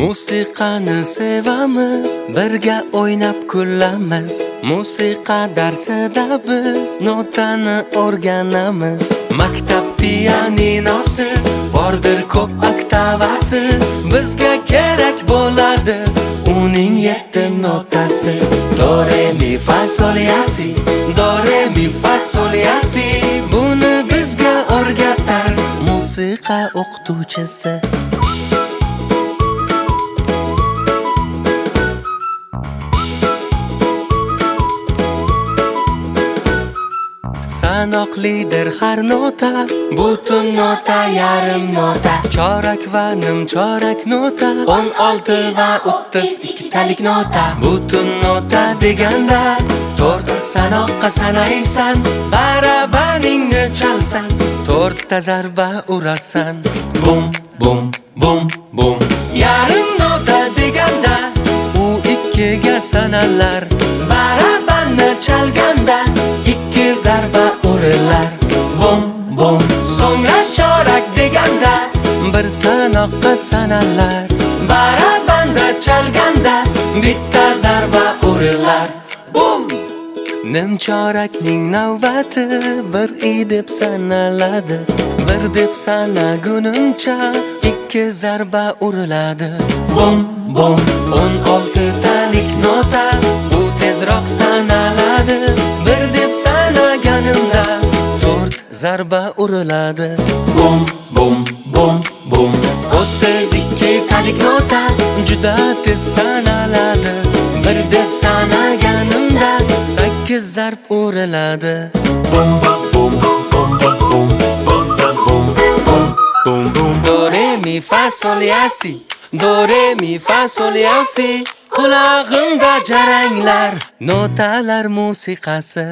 Musiqani sevamiz, birga o'ynab kulamiz. Musiqa darsida biz notani o'rganamiz. Maktab pianinosi, bordir ko'p oktavasi. Bizga kerak bo'ladi uning 7 notasi. Do re mi fa sol la si, do re mi fa sol la si. Buni bizga o'rgatar musiqa o'qituvchisi. Sanoqlidir har nota, butun nota, yarim nota, chorak va nimchorak nota, 16 va 32 talik nota. Butun nota deganda 4 sanoqqa sanaysan, barabaningni chalsan, 4 ta zarba urasan. Bum bum bum bum. Yarim nota deganda u 2 ga sanalar, barabanni chalganda 2 zarba urilar. Bum bum. So'ngra chorak deganda 1 sanoqqa sanalar, barabanda chalganda bitta zarba urilar. Bum. Nimchorakning navbati 1 deb sanaladi. 1 deb sanagunimcha 2 zarba uriladi. Bum bum. 16 talik nota, u tezroq sanaladi. 1 deb sanaganimda 4 zarba uriladi. Bum bum bum bum. 32 talik nota juda tez sanaladi. 1 deb sanaganimda 8 zarb uriladi. Bum bum bum bum bum bum bum bum bum. Do re mi fa sol la si, do re mi fa sol la si. Qulog'imda jaranglar, notalar musiqasi.